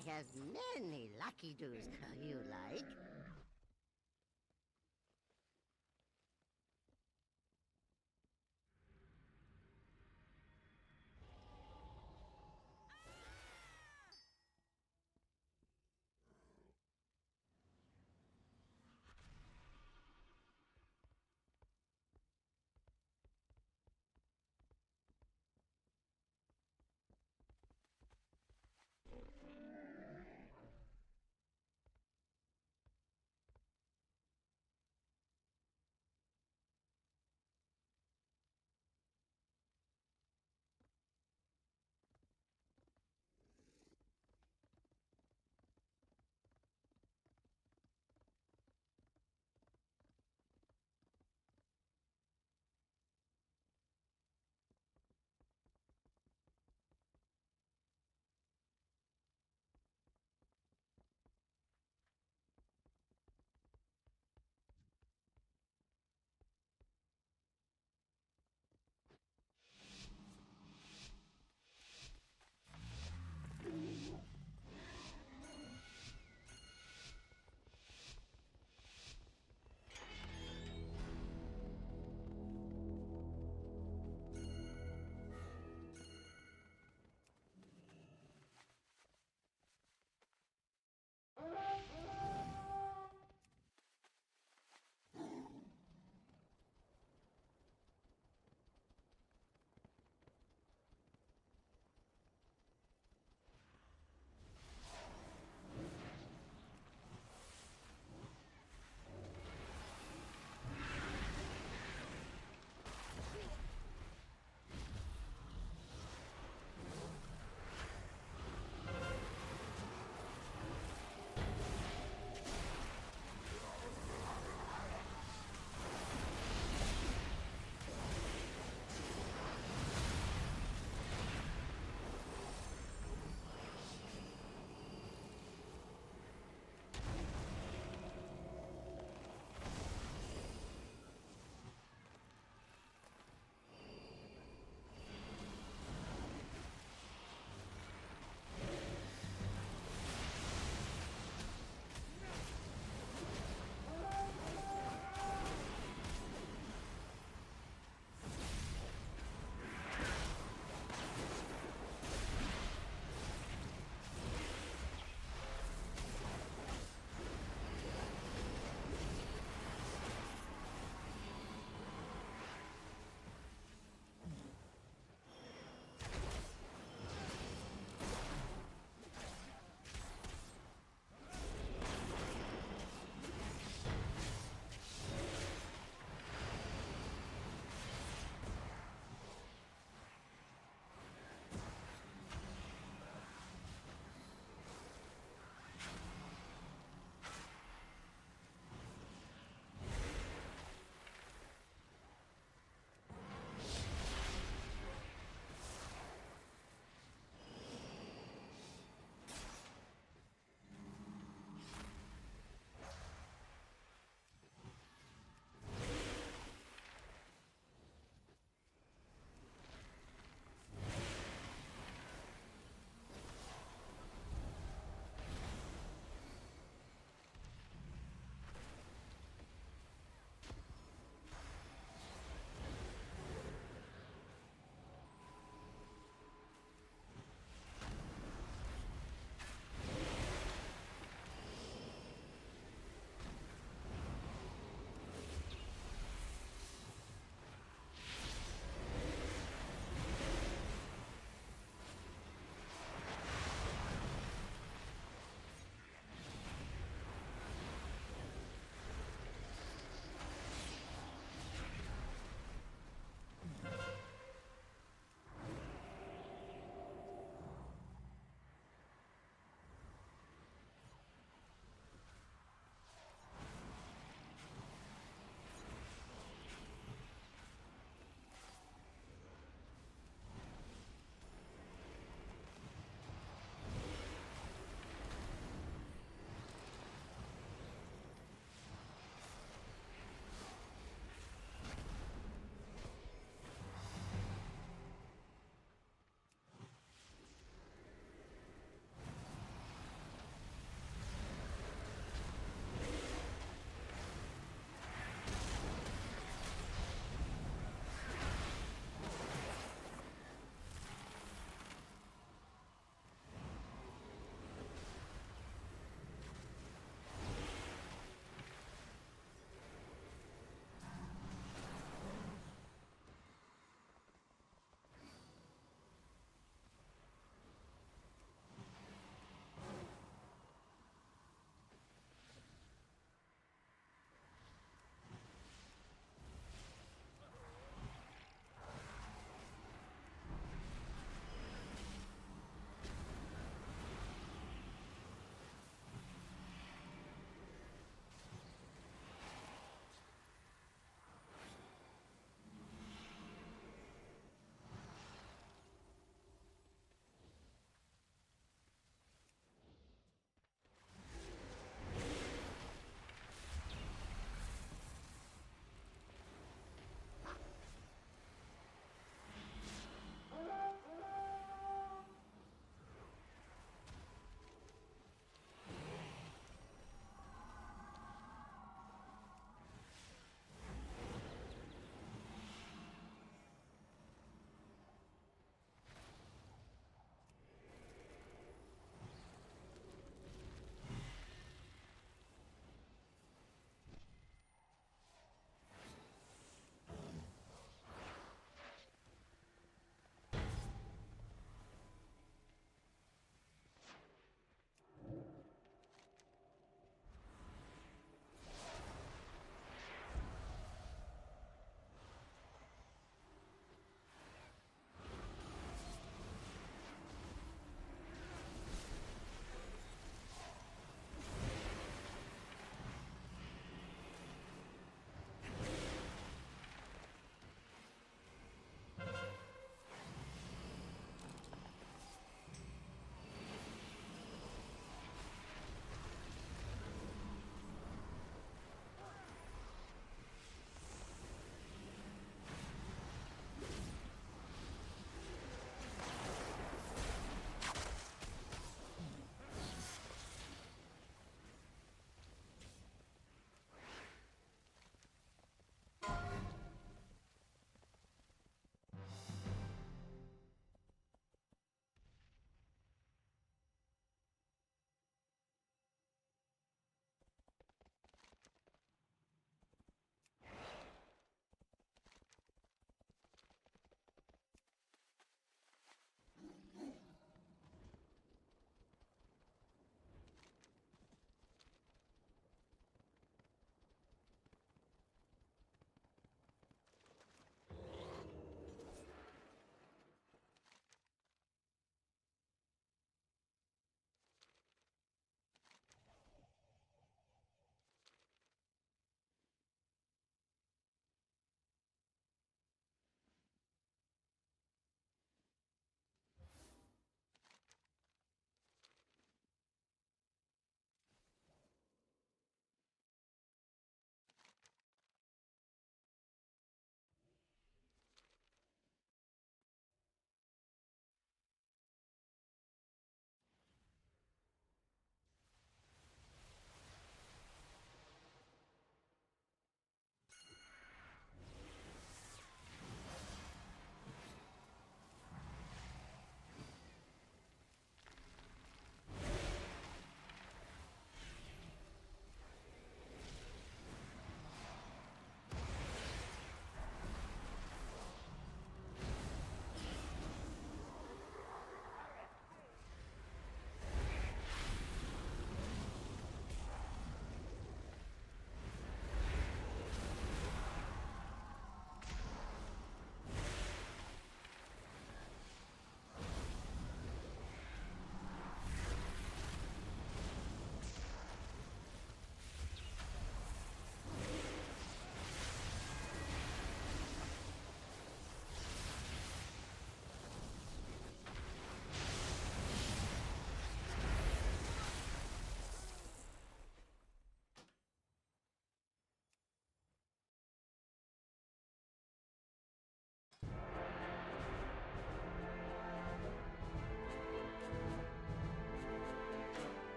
I have many lucky doos you like.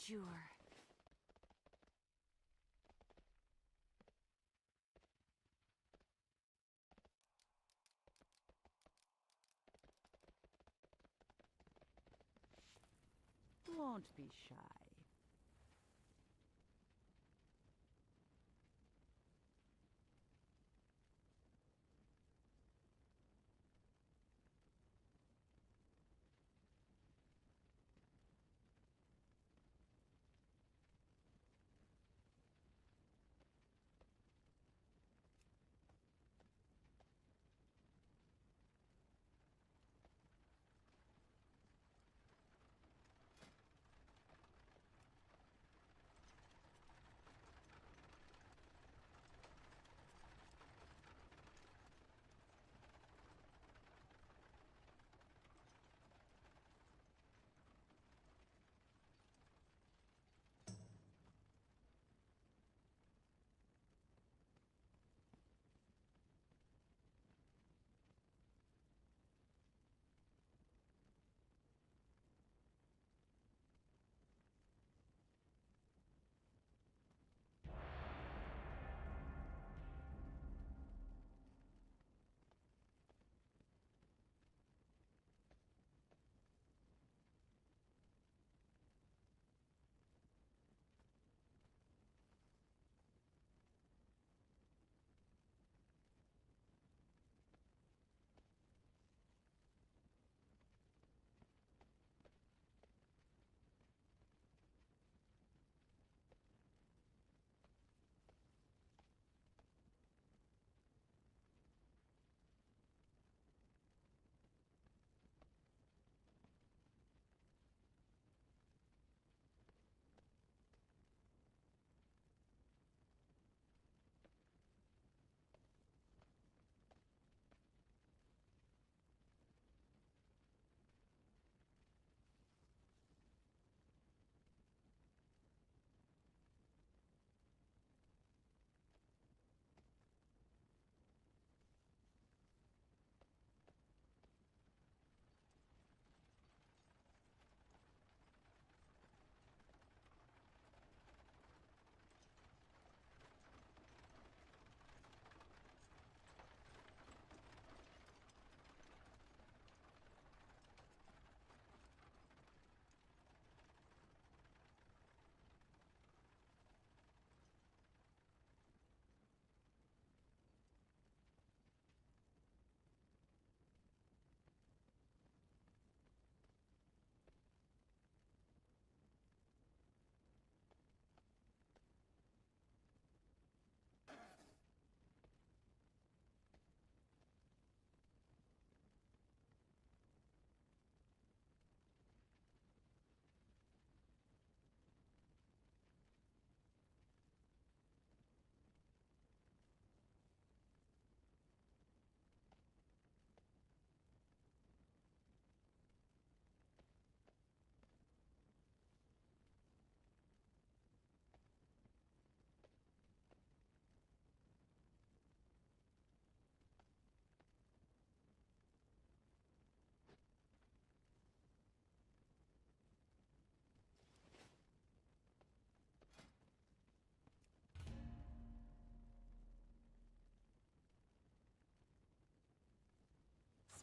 endure. Won't be shy.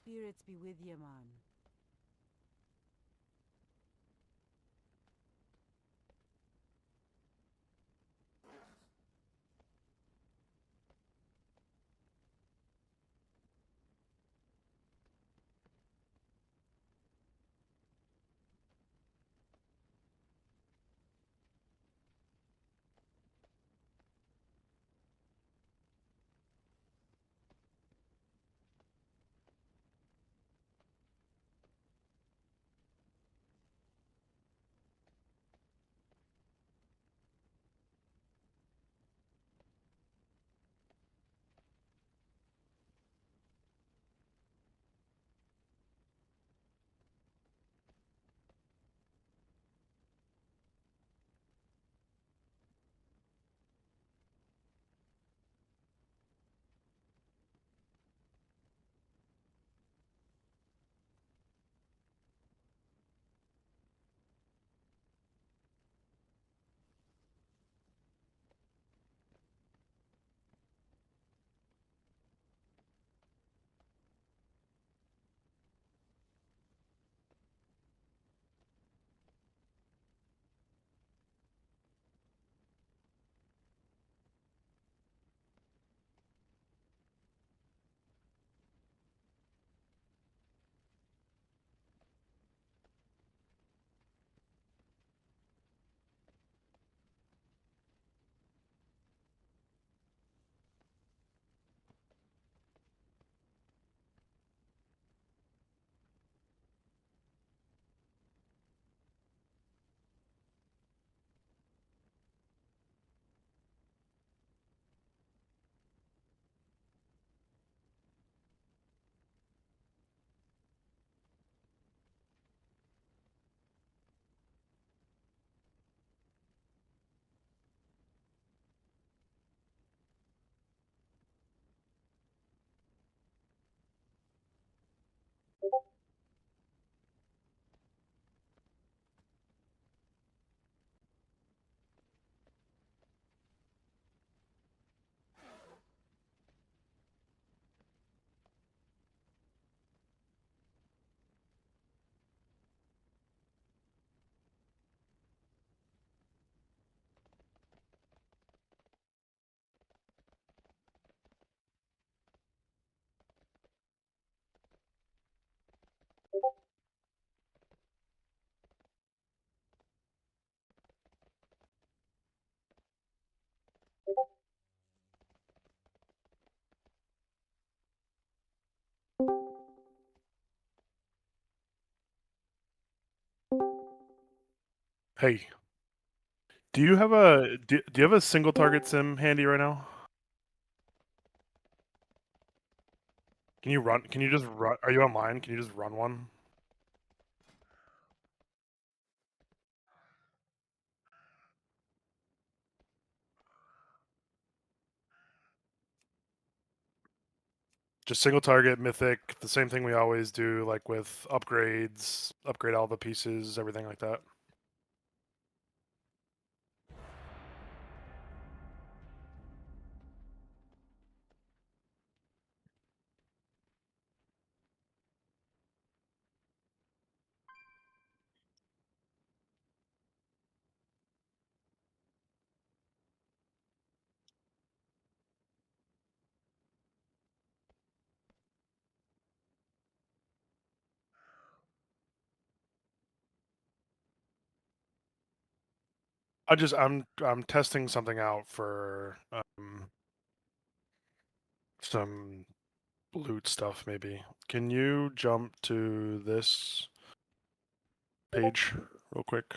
Spirits be with ye, man. Hey, do you have a single target sim handy right now? Can you run? Can you just run? Are you online? Can you just run one? Just single target, mythic, the same thing we always do, like with upgrades, upgrade all the pieces, everything like that. I'm testing something out for some loot stuff maybe. Can you jump to this page real quick?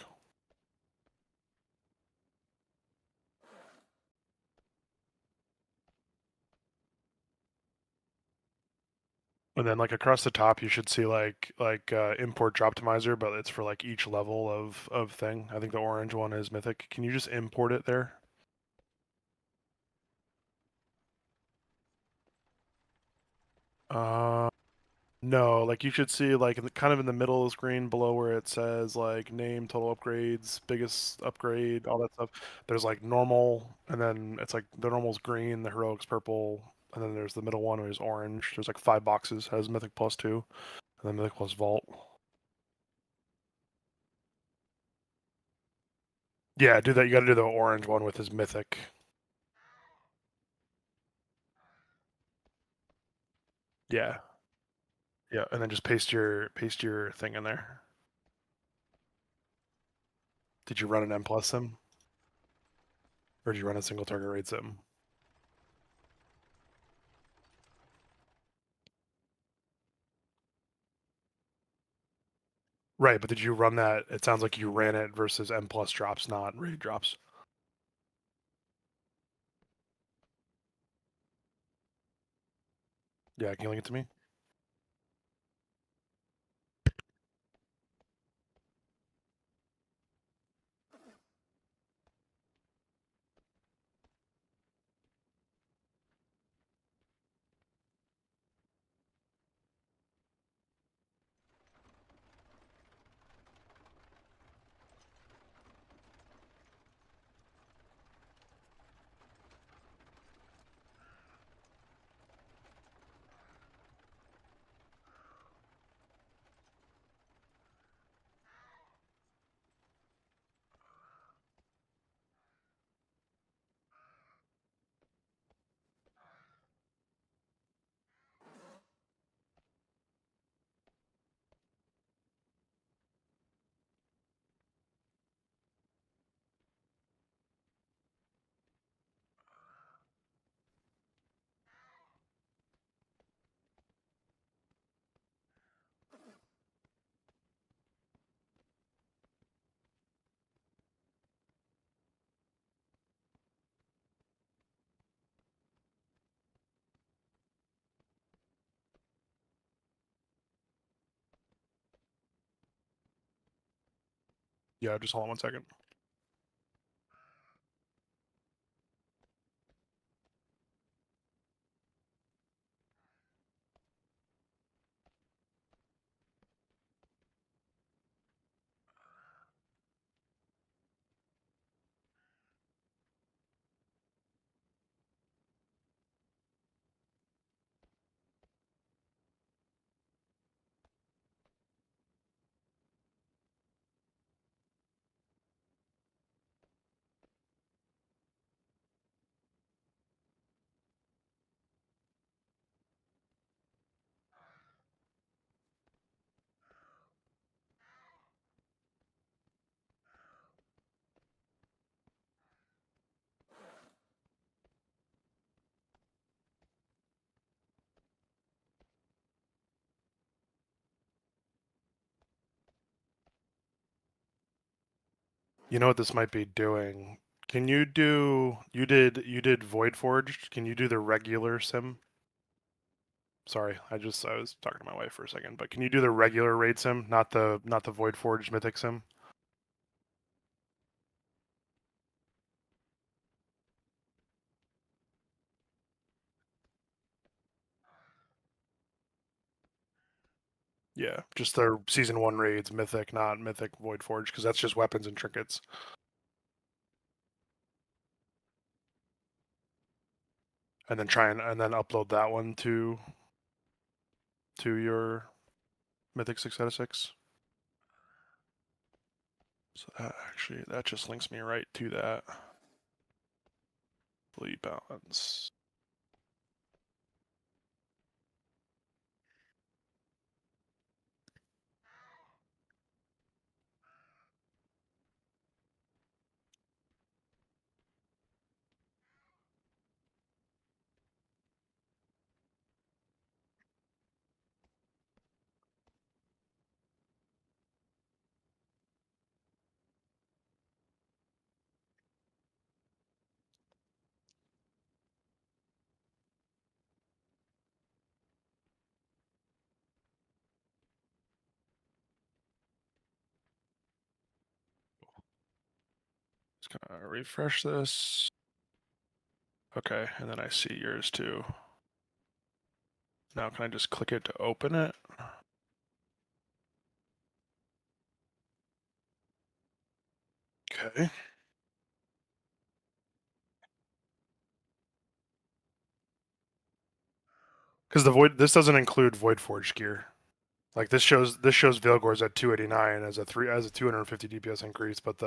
And then like across the top you should see import droptimizer, but it's for like each level of thing. I think the orange one is mythic. Can you just import it there? Uh no, like you should see like kind of in the middle of the screen below where it says like name, total upgrades, biggest upgrade, all that stuff. There's like normal, and then it's like the normal's green, the heroic's purple, and then there's the middle one which is orange. There's like 5 boxes, has mythic +2, and then mythic plus vault. Yeah, do that. You got to do the orange one with his mythic. Yeah, yeah, and then just paste your thing in there. Did you run an M plus sim, or did you run a single target raid sim? Right, but did you run that? It sounds like you ran it versus M plus drops, not raid drops. Yeah, can you link it to me? Yeah, just hold on 1 second. You know what this might be doing? Can you do you did Void Forged? Can you do the regular sim? Sorry, I was talking to my wife for a second, but can you do the regular raid sim, not the Void Forged Mythic sim? Yeah, just the season 1 raids, Mythic, not Mythic Void Forged, because that's just weapons and trinkets. And then upload that one to your Mythic 6 out of 6. So that just links me right to that. Bleed balance. Just gonna refresh this. Okay, and then I see yours too. Now can I just click it to open it? Okay. Because this doesn't include Void Forge gear. Like this shows Veilgors at 289 as a 250 DPS increase, but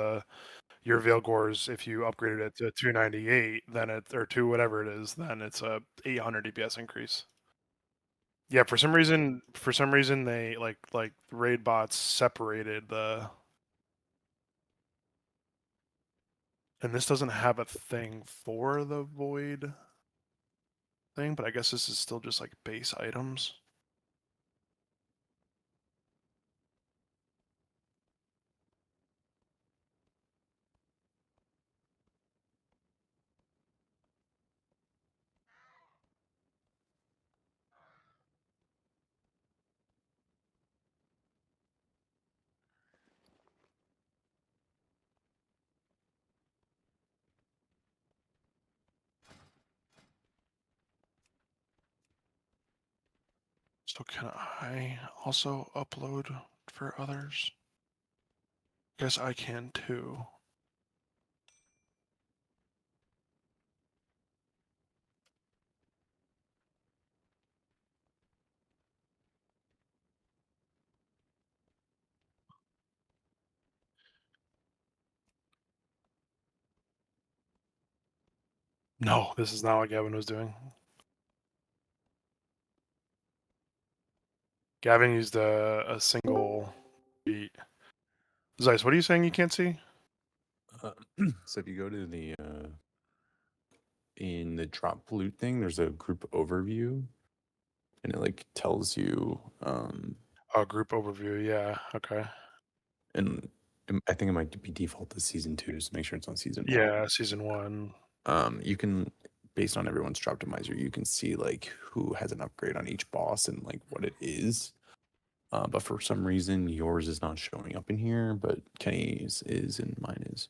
your Veilgors, if you upgraded it to 298, then or two whatever it is, then it's a 800 DPS increase. Yeah, for some reason they like raid bots separated and this doesn't have a thing for the void thing, but I guess this is still just like base items. So can I also upload for others? Guess I can too. No, this is not what Gavin was doing. Gavin used a single beat. Zeiss, what are you saying you can't see? So if you go to the in the drop loot thing, there's a group overview, and it like tells you. Oh, group overview. Yeah. Okay. And I think it might be default to season 2, just make sure it's on season 1. Yeah, season 1. You can, based on everyone's optimizer, you can see like who has an upgrade on each boss and like what it is. But for some reason, yours is not showing up in here, but Kenny's is and mine is.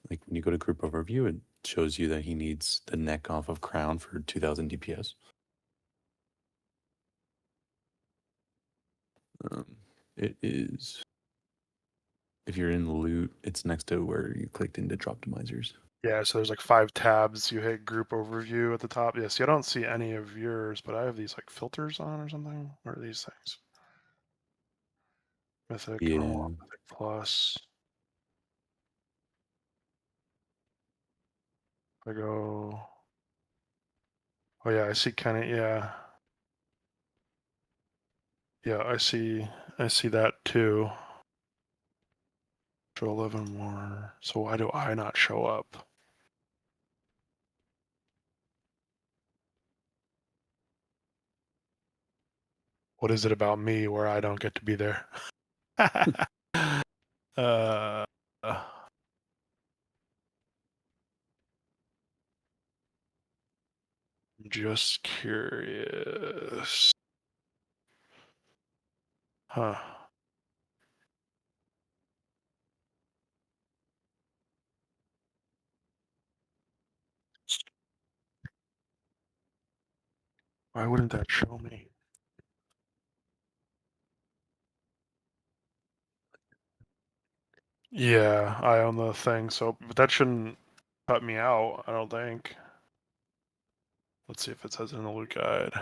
Like when you go to group overview, it shows you that he needs the neck off of crown for 2000 DPS. It is, if you're in loot, it's next to where you clicked into optimizers. Yeah, so there's like 5 tabs. You hit group overview at the top. Yeah, see, I don't see any of yours, but I have these like filters on or something. What are these things? Mythic, Yeah. normal, Mythic plus. I go. Oh yeah, I see kind of, yeah. Yeah, I see that too. Show 11 more. So why do I not show up? What is it about me where I don't get to be there? uh, just curious. Huh. Why wouldn't that show me? Yeah, I own the thing, so but that shouldn't cut me out, I don't think. Let's see if it says it in the loot guide.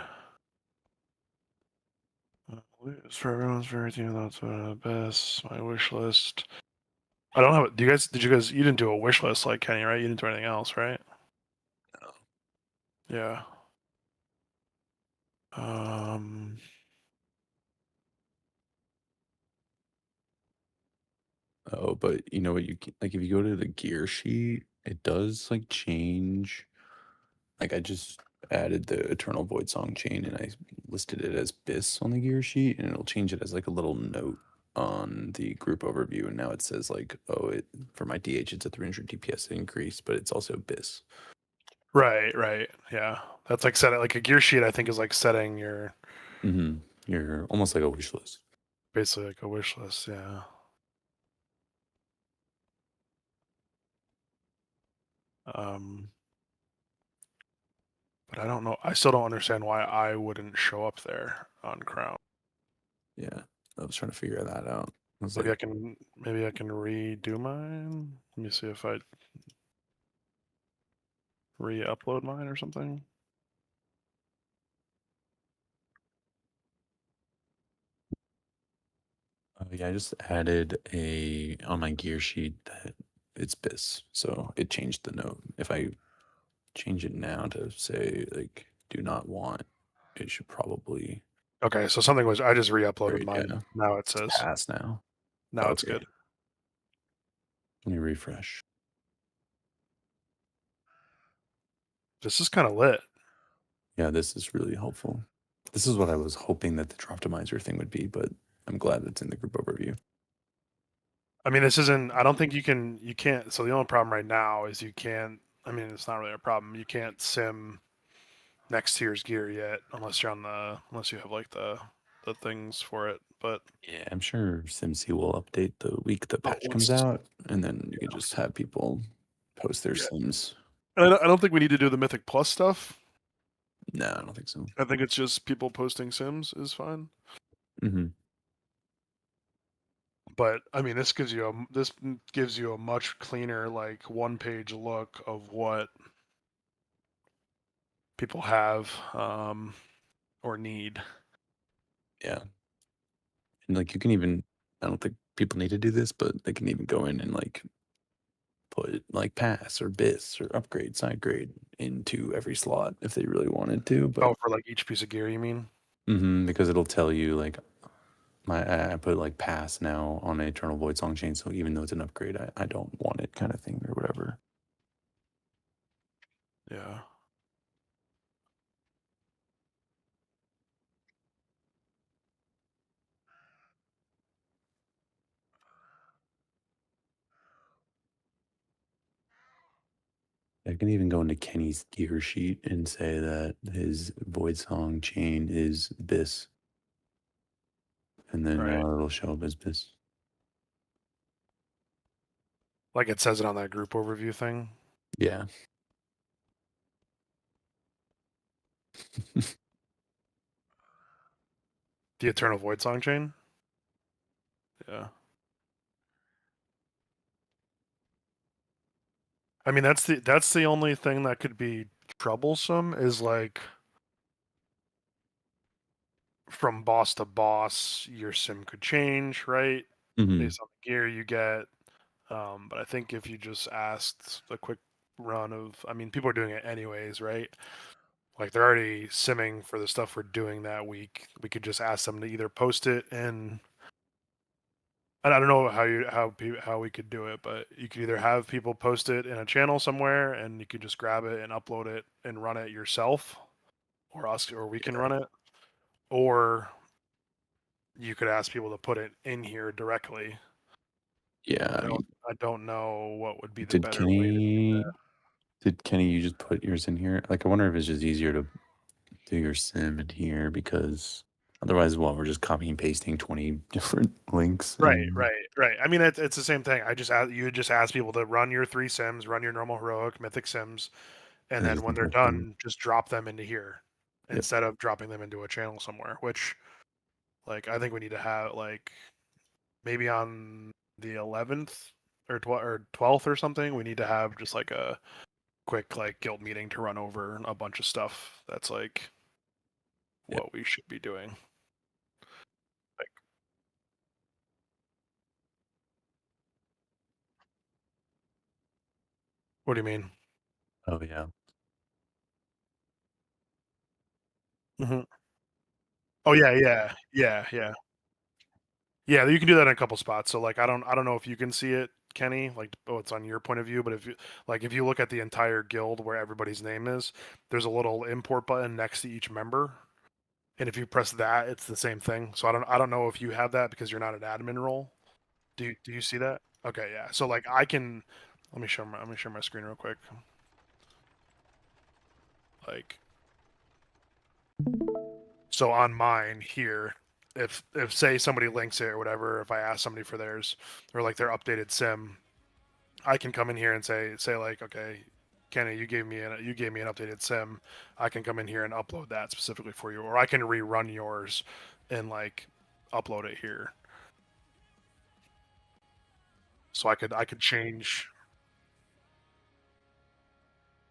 It's for everyone's favorite team. That's the best. My wish list. I don't have. Do you guys? Did you guys? You didn't do a wish list like Kenny, right? You didn't do anything else, right? No. Yeah. Um. Oh, but you know what? Like if you go to the gear sheet, it does like change. Like I just added the Eternal Void Song chain and I listed it as BIS on the gear sheet, and it'll change it as like a little note on the group overview. And now it says like, oh, it for my DH it's a 300 DPS increase, but it's also BIS. Right. Right. Yeah. That's like setting like a gear sheet. I think is like setting your Mm-hmm. You're almost like a wish list. basically like a wish list. Yeah. Um. But I don't know. I still don't understand why I wouldn't show up there on Crown. Yeah, I was trying to figure that out. I was Maybe like, I can redo mine. Let me see if I re-upload mine or something. yeah, I just added a on my gear sheet that it's BIS, so it changed the note. If I change it now to say like do not want, it should probably Okay, so something was I just re-uploaded great. mine. Yeah, Now it it's says. past now. Now it's Okay, good. let me refresh. This is kind of lit. Yeah, this is really helpful. This is what I was hoping that the Droptimizer thing would be, but I'm glad it's in the group overview. I mean, this isn't. I don't think you can't. So the only problem right now is you can't. I mean, it's not really a problem. You can't sim next tier's gear yet unless you're on the unless you have like the things for it. But Yeah, I'm sure SimC will update the week the oh, patch comes let's. out, and then you can just have people post their Yeah, sims. I don't think we need to do the Mythic Plus stuff. No, I don't think so. I think it's just people posting sims is fine. Mm-hmm. But I mean, this gives you a much cleaner like one page look of what people have or need. Yeah, and like you can even, I don't think people need to do this, but they can even go in and like put like pass or bis or upgrade, side grade into every slot if they really wanted to. But Oh, for like each piece of gear, you mean? because it'll tell you like I put like pass now on an Eternal Void Song chain, so even though it's an upgrade, I don't want it kind of thing or whatever. Yeah. I can even go into Kenny's gear sheet and say that his Void Song chain is bis, and then Right. now it'll show up as bis. Like it says it on that group overview thing. Yeah. The Eternal Void Song chain. Yeah. I mean, that's the only thing that could be troublesome is like from boss to boss, your sim could change, right? hmm Based on the gear you get. But I think if you just asked a quick run of, I mean, people are doing it anyways, right? Like they're already simming for the stuff we're doing that week. We could just ask them to either post it in. And I don't know how we could do it, but you could either have people post it in a channel somewhere, and you could just grab it and upload it and run it yourself, or we can run it, or you could ask people to put it in here directly. Yeah, I don't know what would be the did better way to do Kenny, you just put yours in here? Like, I wonder if it's just easier to do your sim in here because otherwise, well, we're just copy and pasting 20 different links. that. And Right. I mean, it's the same thing. You just ask people to run your 3 sims, run your normal heroic, mythic sims, and then then just when they're import them. done, just drop them into here Yep. instead of dropping them into a channel somewhere. Which, like, I think we need to have like maybe on the 11th or 12th or something. We need to have just like a quick like guild meeting to run over a bunch of stuff. That's like Yep. what we should be doing. Like, what do you mean? Oh, yeah. Hmm. Oh yeah. Yeah, you can do that in a couple spots. So like I don't know if you can see it, Kenny, like it's on your point of view, but if you look at the entire guild where everybody's name is, there's a little import button next to each member. And if you press that, it's the same thing. So I don't know if you have that because you're not an admin role. Do you see that? Okay, yeah. So like I can let me share my screen real quick. Like so on mine here, if say somebody links it or whatever, if I ask somebody for theirs or like their updated sim, I can come in here and say like, okay, Kenny, you gave me an updated sim. I can come in here and upload that specifically for you, or I can rerun yours and like upload it here. So I could change.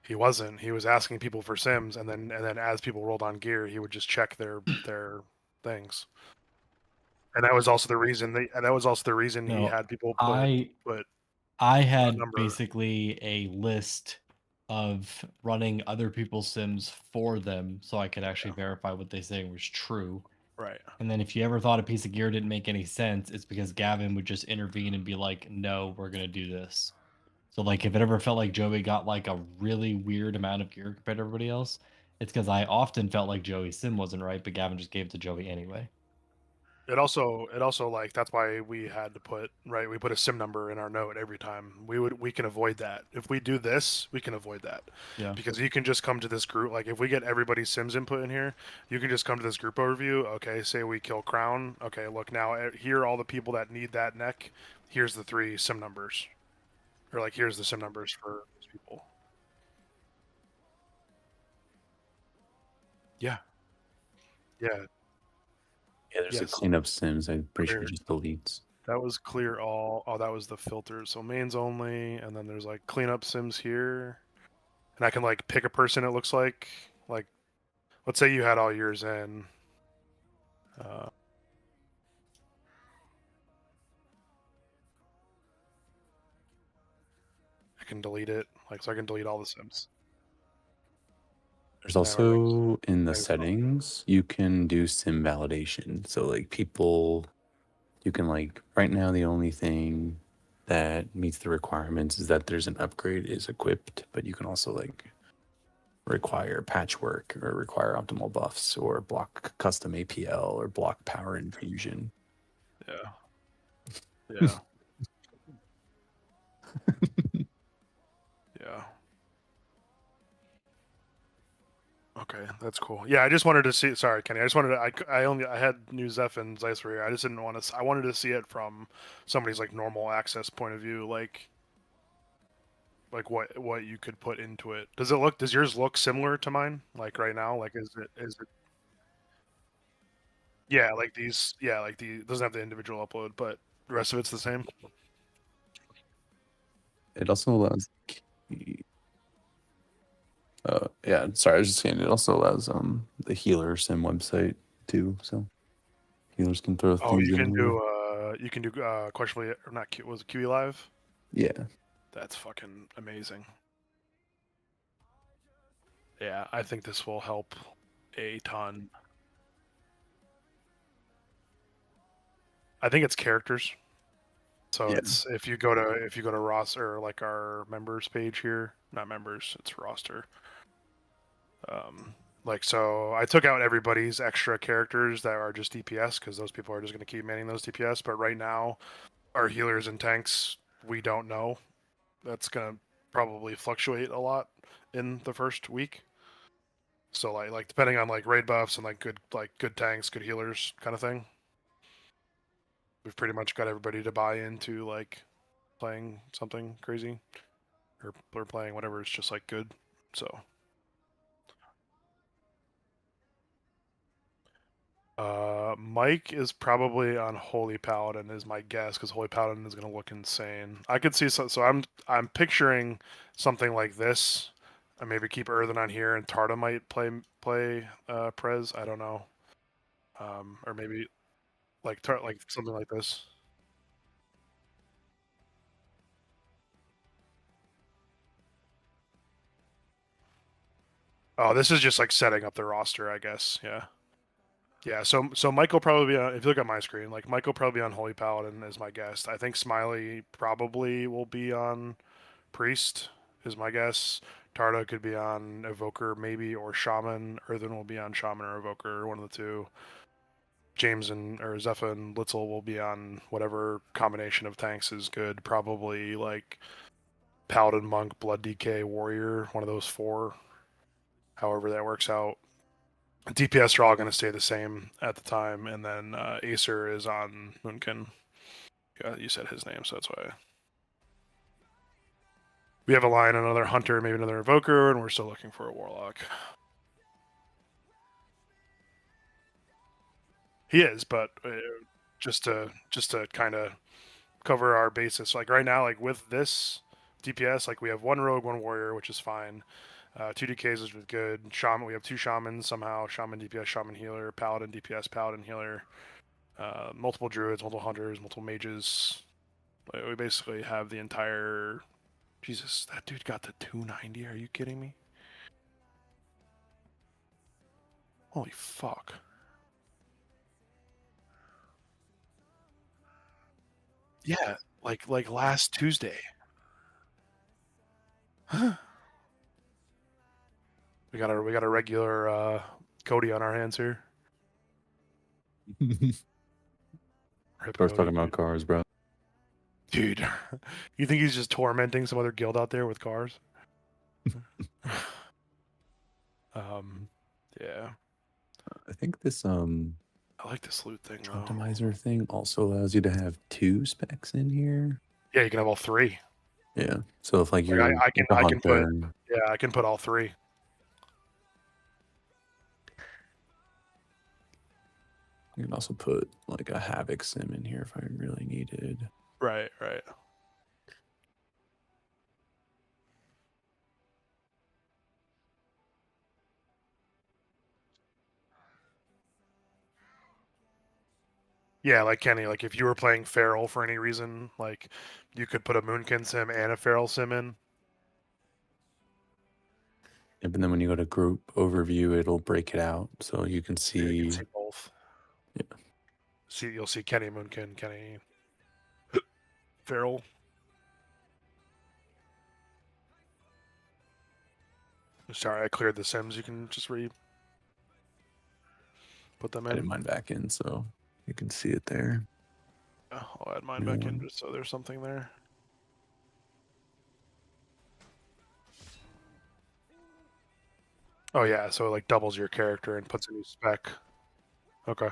He wasn't. He was asking people for sims, and then as people rolled on gear, he would just check their things. And that was also the reason he No, had people I put I a had number. basically a list of running other people's sims for them so I could actually verify what they say was true. Right. And then if you ever thought a piece of gear didn't make any sense, it's because Gavin would just intervene and be like, "No, we're gonna do this." So like if it ever felt like Joey got like a really weird amount of gear compared to everybody else, it's because I often felt like Joey's sim wasn't right, but Gavin just gave it to Joey anyway. It also like that's why we had to put right. We put a sim number in our note every time. We can avoid that if we do this. We can avoid that Yeah. because you can just come to this group. Like if we get everybody's sims input in here, you can just come to this group overview. Okay, say we kill Crown. Okay, look now here are all the people that need that neck. Here's the 3 sim numbers, or like here's the sim numbers for those people. Yeah, yeah, Yeah, there's a yes. cleanup sims. I'm pretty sure it Clear. just deletes. That was clear all. Oh, that was the filter. So mains only, and then there's like cleanup sims here, and I can like pick a person. It looks like let's say you had all yours in. Uh, I can delete it. Like so, I can delete all the sims. There's Now everything's also in the fine. settings, you can do sim validation. So like people, you can like right now the only thing that meets the requirements is that there's an upgrade is equipped, but you can also like require patchwork or require optimal buffs or block custom APL or block power infusion. Yeah. Yeah. Okay, that's cool. Yeah, I just wanted to see. Sorry, Kenny. I just wanted to. I had new Zeph and Zeiss here. I just didn't want to. I wanted to see it from somebody's like normal access point of view, like what you could put into it. Does yours look similar to mine? Like right now? Like is it yeah, like these yeah, like the doesn't have the individual upload, but the rest of it's the same. It also allows yeah, sorry, I was just saying it also allows the healer sim website too, so healers can throw Oh, things in here. you can do questionably or not Q was it QE live? Yeah. That's fucking amazing. Yeah, I think this will help a ton. I think it's characters. So Yeah. it's if you go to roster or like our members page here, not members, it's roster. Like, so I took out everybody's extra characters that are just DPS because those people are just going to keep manning those DPS. But right now, our healers and tanks, we don't know. That's going to probably fluctuate a lot in the first week. So like depending on like raid buffs and like good tanks, good healers kind of thing. We've pretty much got everybody to buy into like playing something crazy or playing whatever is just like good. So Mike is probably on Holy Paladin is my guess because Holy Paladin is going to look insane. I could see so I'm picturing something like this. I maybe keep Earthen on here and Tarda might play Prez. I don't know, or maybe like something like this. Oh, this is just like setting up the roster, I guess. Yeah. Yeah, so Mike will probably be on, if you look at my screen, like Mike will probably be on Holy Paladin as my guest. I think Smiley probably will be on Priest, is my guess. Tarda could be on Evoker maybe or Shaman. Earthen will be on Shaman or Evoker, one of the two. James or Zepha and Litzel will be on whatever combination of tanks is good. Probably like Paladin, Monk, Blood DK, Warrior, one of those four. However that works out. DPS are all going to stay the same at the time, and then Acer is on Moonkin. Yeah, you said his name, so that's why. We have a line, another Hunter, maybe another Evoker, and we're still looking for a Warlock. He is, but just to kind of cover our basis, like right now, like with this DPS, like we have one Rogue, one Warrior, which is fine. Two DKs is good. Shaman, we have two Shamans somehow. Shaman DPS, Shaman Healer, Paladin DPS, Paladin Healer. Multiple Druids, multiple Hunters, multiple Mages. We basically have the entire... Jesus, that dude got the 290. Are you kidding me? Holy fuck. Yeah, like last Tuesday. Huh. We got a regular Cody on our hands here. Rip Starts Cody, talking about dude. cars, bro. Dude, you think he's just tormenting some other guild out there with cars? Yeah. I think this I like this loot thing though. optimizer thing also allows you to have 2 specs in here. Yeah, you can have all three. Yeah. So if like Like you're I like a can put hunter, I can put all three. you can also put like a havoc sim in here if I really needed. Right. Yeah, like Kenny, like if you were playing Feral for any reason, like you could put a Moonkin sim and a Feral sim in. Yep, and then when you go to group overview, it'll break it out so you can Yeah, you see. can see both. Yeah. You'll see Kenny Moonkin, Kenny Feral. Sorry, I cleared the sims. You can just put them I did in. mine back in so you can see it there. I'll add mine New back in one. just so there's something there. Oh yeah, so it like doubles your character and puts a new spec. Okay.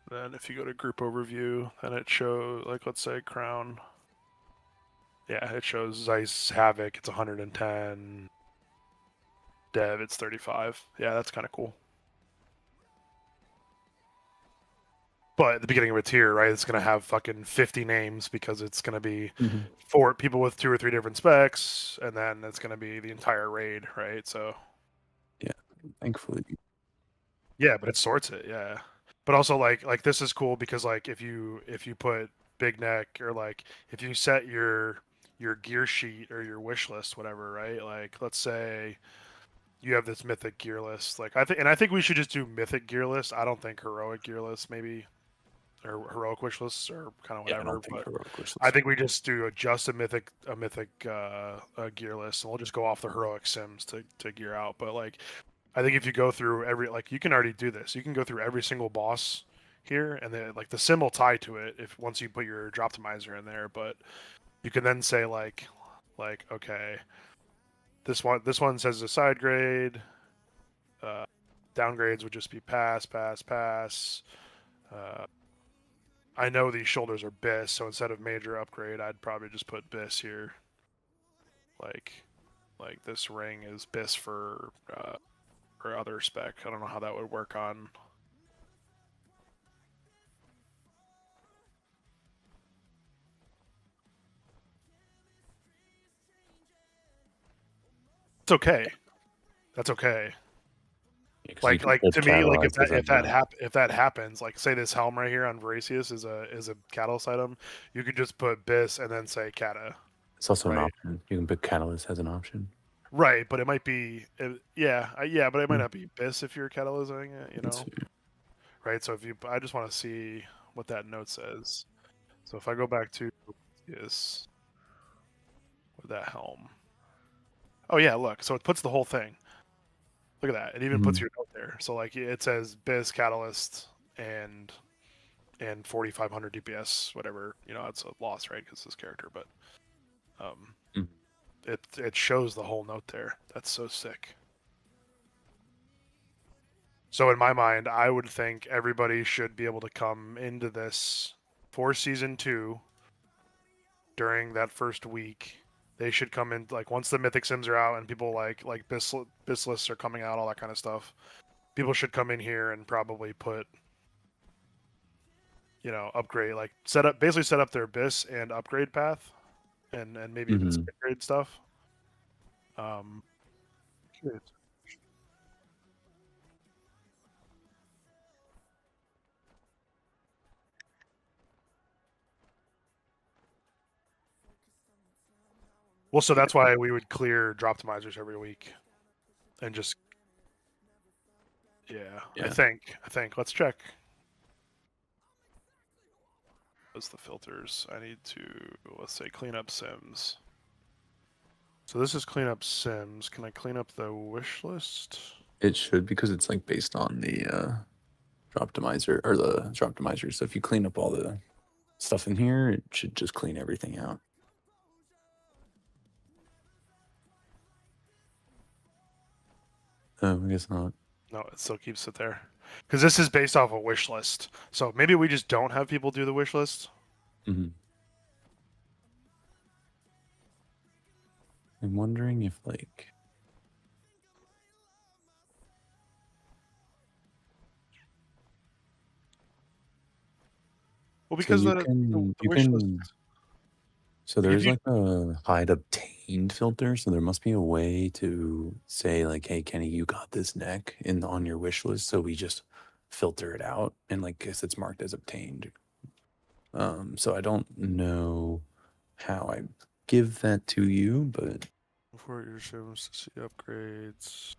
Then if you go to group overview, then it shows like let's say crown. Yeah, it shows Zeiss Havoc, it's 110. Dev, it's 35. Yeah, that's kind of cool. But at the beginning of a tier, right, it's going to have fucking 50 names because it's going to be for people with 2 or 3 different specs, and then it's going to be the entire raid, right? So, Yeah, thankfully. yeah, but it sorts it, yeah. But also like this is cool because like if you put big neck or like if you set your gear sheet or your wish list, whatever, right? Like let's say you have this mythic gear list. Like I think we should just do mythic gear list. I don't think heroic gear list maybe. or heroic wish lists or kind of Yeah, I whatever. don't think But heroic wish I list. think we just do just a mythic gear list, and we'll just go off the heroic sims to gear out. But like, I think if you go through every, like, you can already do this. You can go through every single boss here, and then like the sim will tie to it if once you put your Droptimizer in there. But you can then say like okay, this one says a side grade. Downgrades would just be pass, pass, pass. Uh, I know these shoulders are BIS, so instead of major upgrade, I'd probably just put BIS here. Like this ring is BIS for other spec. I don't know how that would work on. It's okay. That's okay. Yeah, 'cause you can Like put to me, like catalyze as a if that happens, like say this helm right here on Voracious is a catalyst item, you could just put BIS and then say cata. it's also an Right. option. You can put catalyst as an option. Right, but it might be yeah, but it might Hmm. not be BIS if you're catalyzing it, you Let's know. see. Right, so if you, I just want to see what that note says. So if I go back to this with that helm. Oh yeah, look, so it puts the whole thing. Look at that. It even puts Mhm. your note there. So like it says Biz Catalyst and 4500 DPS, whatever. You know, it's a loss, right? Because this character, but um, Mhm. it shows the whole note there. That's so sick. So in my mind, I would think everybody should be able to come into this for season 2 during that first week. They should come in like once the mythic sims are out and people like bis lists are coming out, all that kind of stuff. People should come in here and probably put, you know, upgrade, like basically set up their bis and upgrade path, and maybe even Mhm. spin grade stuff. Um, well, so that's why we would clear Droptimizers every week and just yeah. Yeah. I think let's check. What's the filters? I need to, let's say, clean up sims. So this is clean up sims. Can I clean up the wish list? It should, because it's like based on the Droptimizer or the Droptimizer. So if you clean up all the stuff in here, it should just clean everything out. Oh, I guess not. No, it still keeps it there. Because this is based off a wish list. So maybe we just don't have people do the wish list. Mm-hmm. I'm wondering if like Well, so because you the can you wish list. can so Like if there's you like a hide obtained filter. So there must be a way to say like, hey Kenny, you got this neck on your wish list. So we just filter it out and like guess it's marked as obtained. So I don't know how I give that to you, but before your sims to see upgrades.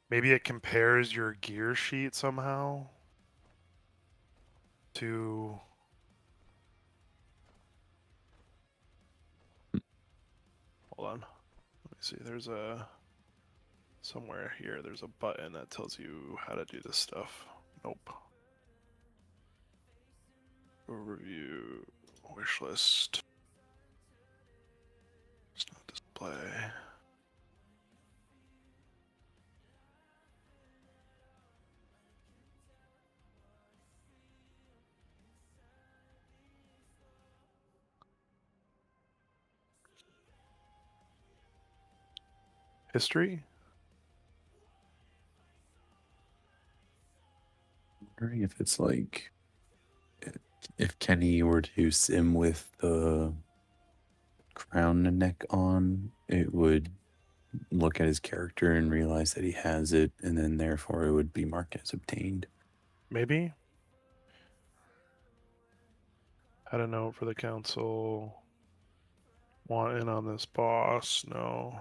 Maybe it compares your gear sheet somehow to. Hold on. Let me see. There's a somewhere here. There's a button that tells you how to do this stuff. Nope. Overview. Wish list. It's not display. History? wondering if it's like if Kenny were to sim with the crown and neck on, it would look at his character and realize that he has it, and then therefore it would be marked as obtained. Maybe? Had a note for the council. Want in on this boss? No.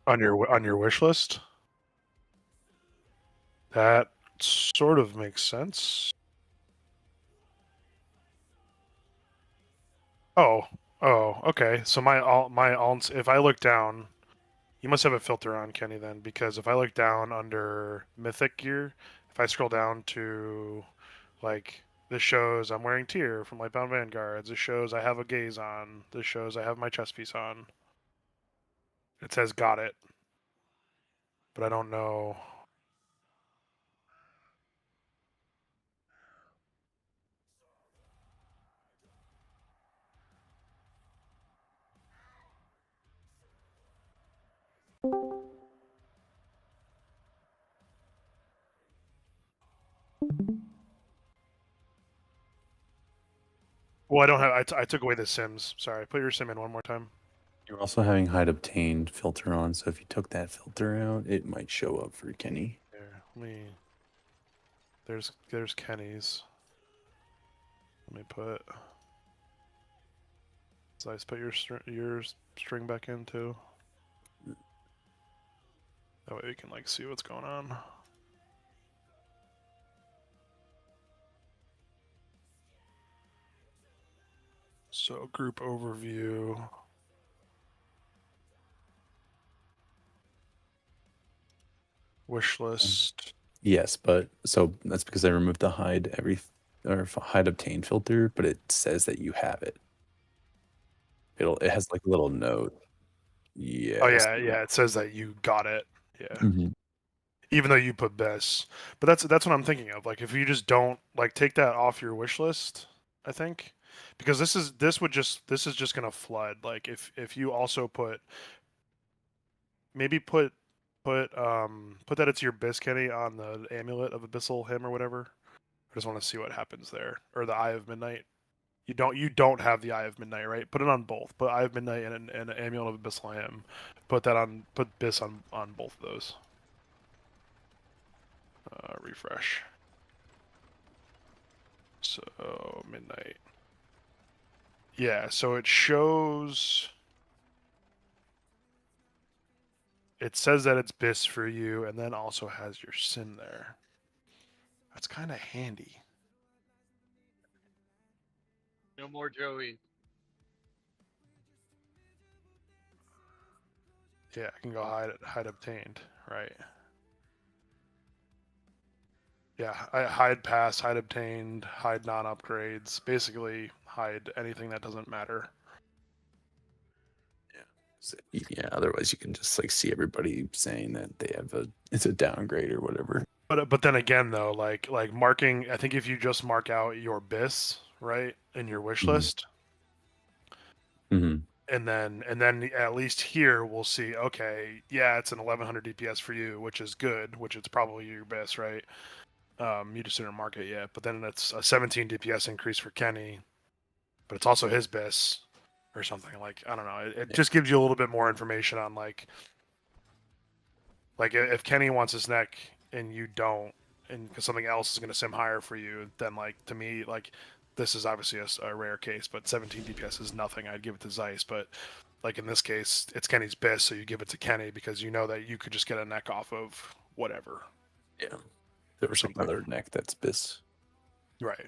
On your wish list? That sort of makes sense. Oh, okay. So my alts. If I look down, you must have a filter on, Kenny. Then, because if I look down under mythic gear, if I scroll down to like this shows I'm wearing tier from Lightbound Vanguards. This shows I have a gaze on. This shows I have my chest piece on. It says got it, but I don't know. Well, I don't have. I took away the sims. Sorry. Put your sim in one more time. You're also having hide obtained filter on, so if you took that filter out, it might show up for Kenny. There. Let me. There's Kenny's. Let me put. So I put your string back in too. That way we can like see what's going on. So group overview. Wish list. Yes, but so that's because I removed the hide hide obtained filter, but it says that you have it. It has like a little note. Yeah. Oh yeah. It says that you got it. Yeah. Mhm. Even though you put best, but that's what I'm thinking of. Like if you just don't like take that off your wish list, I think, because this is just gonna flood. Like if you also put maybe put that it's your Biss, Kenny, on the amulet of Abyssal Hymn or whatever. I just want to see what happens there, or the Eye of Midnight. You don't have the Eye of Midnight, right? Put it on both. Put Eye of Midnight and an Amulet of Abyssal Hymn. Put Biss on both of those. Refresh. So midnight. Yeah, so it shows. It says that it's Biss for you, and then also has your sim there. That's kind of handy. No more Joey. Yeah, I can go hide obtained, right? Yeah, I hide pass, hide obtained, hide non-upgrades. Basically, hide anything that doesn't matter. Yeah, otherwise you can just like see everybody saying that they have it's a downgrade or whatever. But then again though, like marking, I think if you just mark out your Biss, right, in your wish list, Mm-hmm. and then at least here we'll see, okay, yeah, it's an 1100 DPS for you, which is good, which it's probably your best, right? You just didn't mark it yet, but then it's a 17 DPS increase for Kenny, but it's also his best or something. Like I don't know, it just gives you a little bit more information on like if Kenny wants his neck and you don't, and because something else is going to sim higher for you, then like to me like this is obviously a rare case, but 17 DPS is nothing. I'd give it to Zeiss, but like in this case, it's Kenny's best, so you give it to Kenny because you know that you could just get a neck off of whatever. Yeah. There was another neck that's Biss. Right.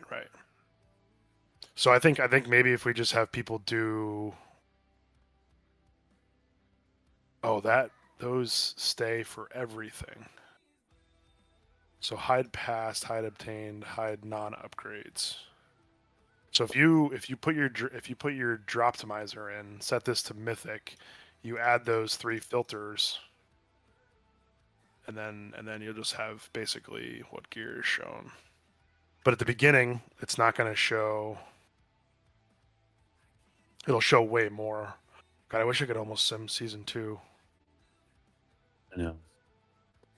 So I think maybe if we just have people do, those stay for everything. So hide past, hide obtained, hide non-upgrades. So if you put your Droptimizer in, set this to mythic, you add those 3 filters, and then you'll just have basically what gear is shown. But at the beginning, it's not going to show. It'll show way more. God, I wish I could almost sim season 2. I know.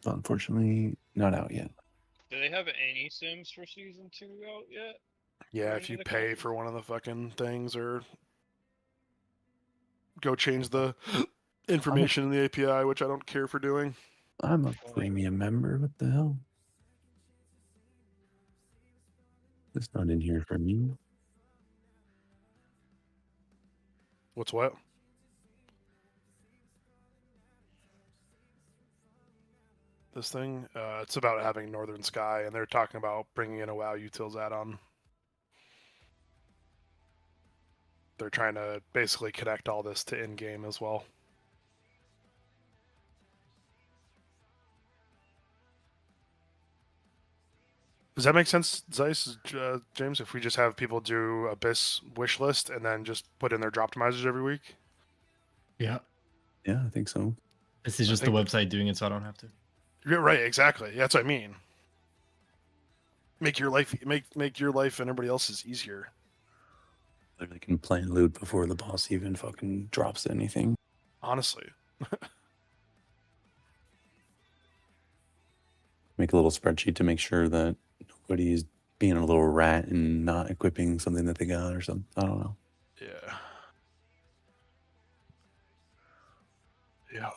Unfortunately, not out yet. Do they have any Sims for season 2 out yet? Yeah, if you pay for one of the fucking things or go change the information in the API, which I don't care for doing. I'm a premium member. What the hell? It's not in here for me. What's what? This thing, it's about having Northern Sky, and they're talking about bringing in a WoW utils add-on. They're trying to basically connect all this to in-game as well. Does that make sense, Zeiss, James? If we just have people do Abyss wish list and then just put in their Droptimizers every week? Yeah. Yeah, I think so. This is I just the think- website doing it, so I don't have to. Yeah, right, exactly. That's what I mean. Make your life and everybody else's easier. They can plan loot before the boss even fucking drops anything. Honestly. Make a little spreadsheet to make sure that nobody's being a little rat and not equipping something that they got or something. I don't know. Yeah. Yeah.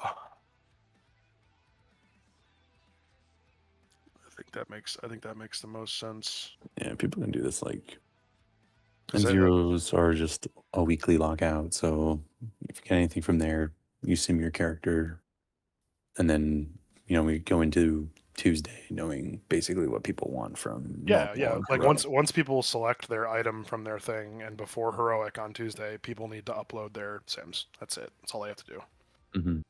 I think that makes the most sense. Yeah, people can do this like. And 'Cause zeros are just a weekly lockout. So if you get anything from there, you sim your character, and then we go into Tuesday knowing basically what people want from. Yeah, normal yeah. and Like heroic. once people select their item from their thing, and before heroic on Tuesday, people need to upload their sims. That's it. That's all they have to do. Mm-hmm.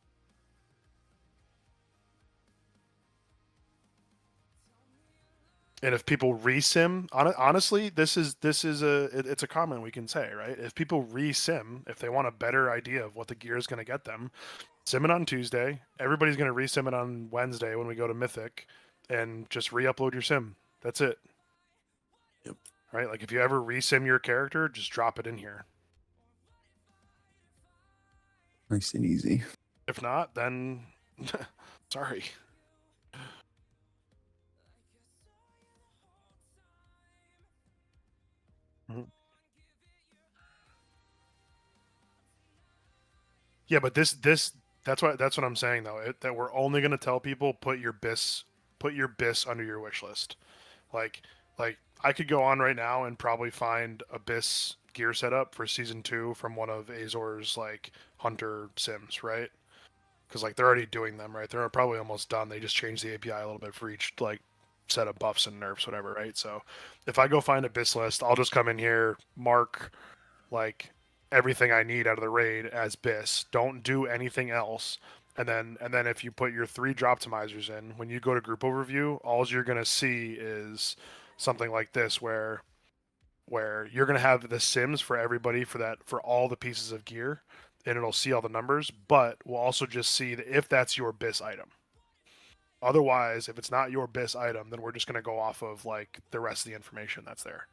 And if people resim, honestly, it's a comment we can say, right? If people resim, if they want a better idea of what the gear is going to get them, sim it on Tuesday. Everybody's going to resim it on Wednesday when we go to Mythic, and just re-upload your sim. That's it. Yep. Right? Like if you ever resim your character, just drop it in here. Nice and easy. If not, then sorry. Yeah, but that's what I'm saying though. That we're only going to tell people put your bis under your wish list. Like I could go on right now and probably find Abyss gear setup for season 2 from one of Azor's like hunter sims, right? Because like they're already doing them, right? They're probably almost done. They just changed the API a little bit for each like set of buffs and nerfs, whatever, right? So if I go find Abyss list, I'll just come in here, mark like everything I need out of the raid as bis. Don't do anything else. And then if you put your 3 Droptimizers in, when you go to group overview, all you're gonna see is something like this where you're gonna have the sims for everybody for all the pieces of gear, and it'll see all the numbers, but we'll also just see if that's your bis item. Otherwise, if it's not your bis item, then we're just gonna go off of like the rest of the information that's there.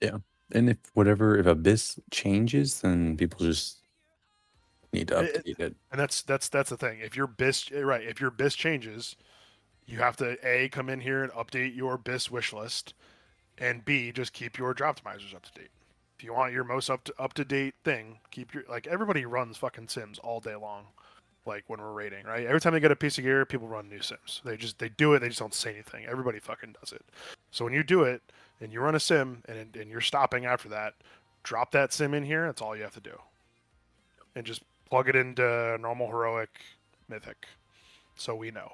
Yeah. And if Abyss changes, then people just need to update it. And that's the thing. If your bis changes, you have to A, come in here and update your bis wish list, and B, just keep your Droptimizers up to date. If you want your most up to date thing, keep your everybody runs fucking sims all day long. Like when we're raiding, right? Every time they get a piece of gear, people run new sims. They do it, they just don't say anything. Everybody fucking does it. So when you do it and you run a sim and you're stopping after that, drop that sim in here. That's all you have to do. And just plug it into normal, heroic, mythic. So we know.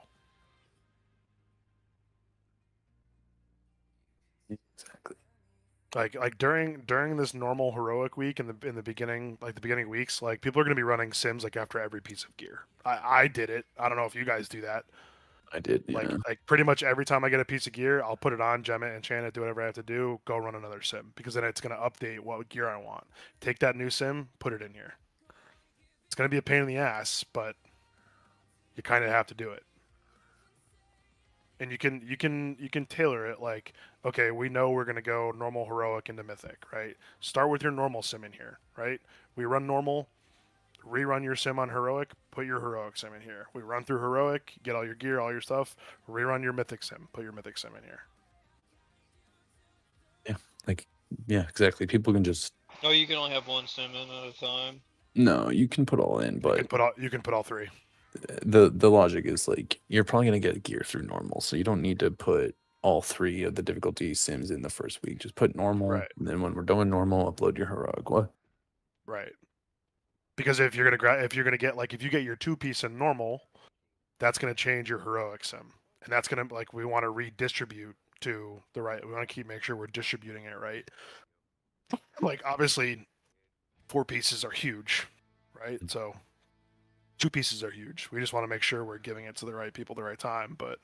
Exactly. Like during this normal heroic week in the beginning, like the beginning weeks, like people are gonna be running sims like after every piece of gear. I did it. I don't know if you guys do that. I did. Yeah. Like pretty much every time I get a piece of gear, I'll put it on, gem it, enchant it, do whatever I have to do, go run another sim, because then it's gonna update what gear I want. Take that new sim, put it in here. It's gonna be a pain in the ass, but you kind of have to do it. And you can tailor it like, okay, we know we're gonna go normal, heroic into mythic, right? Start with your normal sim in here, right? We run normal, rerun your sim on heroic, put your heroic sim in here. We run through heroic, get all your gear, all your stuff, rerun your mythic sim, put your mythic sim in here. Yeah, exactly. People can just Oh, you can only have one sim in at a time. no, you can put all in, but You can put all 3. the logic is like you're probably gonna get gear through normal, so you don't need to put all 3 of the difficulty sims in the first week. Just put normal, Right. and then when we're done with normal, upload your heroic. What? Right. Because if you're gonna get like if you get your 2-piece in normal, that's gonna change your heroic sim, and that's gonna like we want to redistribute to the right. We want to make sure we're distributing it right. Like obviously, 4 pieces are huge, right? So 2 pieces are huge. We just want to make sure we're giving it to the right people at the right time. But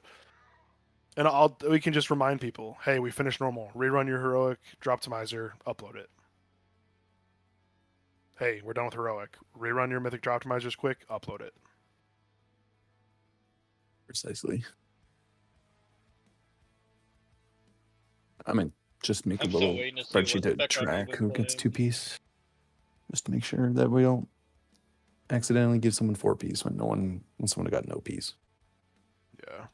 and we can just remind people, hey, we finished normal. Rerun your heroic, drop optimizer, upload it. Hey, we're done with heroic. Rerun your mythic drop optimizers quick, upload it. Precisely. I mean, just make I'm a still little waiting to see spreadsheet what to spec I'm track even who gets playing. 2-piece, just to make sure that we don't accidentally give someone 4-piece when someone got no piece. Yeah.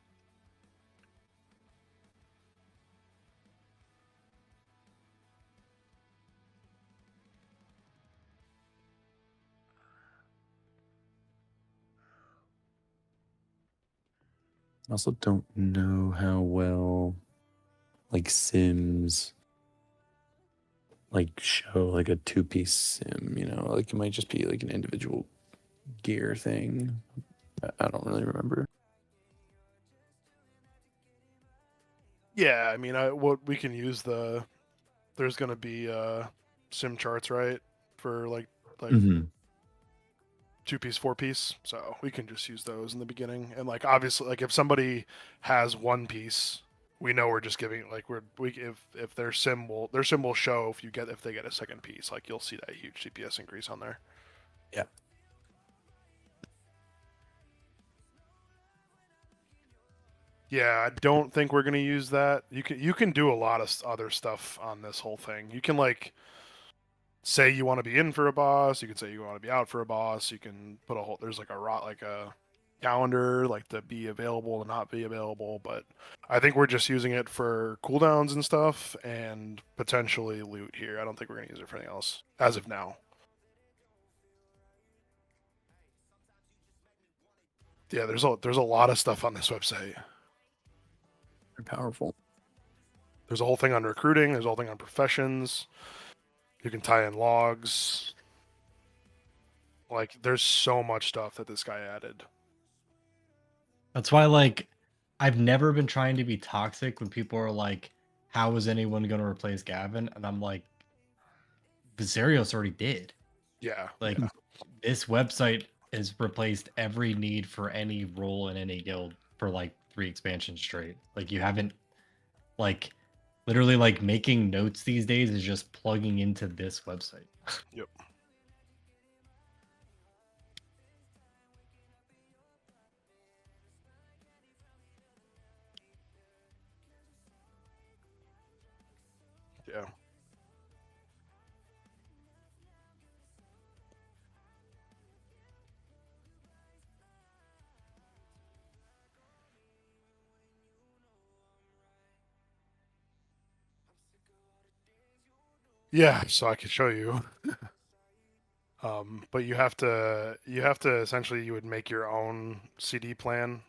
I also don't know how well like Sims like show like a 2-piece sim, you know, like it might just be like an individual gear thing. I don't really remember. Yeah, I mean, what we can use there's gonna be sim charts, right? For like Mhm. 2-piece, 4-piece. So we can just use those in the beginning. And like obviously, like if somebody has 1 piece, we know we're just giving like if their sim will show if they get a second piece, like you'll see that huge CPS increase on there. Yeah. Yeah, I don't think we're gonna use that. You can do a lot of other stuff on this whole thing. You can like say you want to be in for a boss. You can say you want to be out for a boss. You can put there's like a calendar like to be available and not be available. But I think we're just using it for cooldowns and stuff and potentially loot here. I don't think we're gonna use it for anything else as of now. Yeah, there's a lot of stuff on this website. They're powerful. There's a whole thing on recruiting. There's a whole thing on professions. You can tie in logs. Like, there's so much stuff that this guy added. That's why, like, I've never been trying to be toxic when people are like, "How is anyone going to replace Gavin?" And I'm like, "Viserios already did. Yeah, Like, yeah. this website has replaced every need for any role in any guild for like 3 expansions straight. Like, you haven't, like, literally, like, making notes these days is just plugging into this website." Yep. Yeah. Yeah, so I could show you. But you have to essentially you would make your own CD plan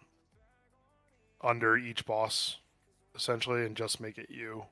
under each boss, essentially, and just make it you.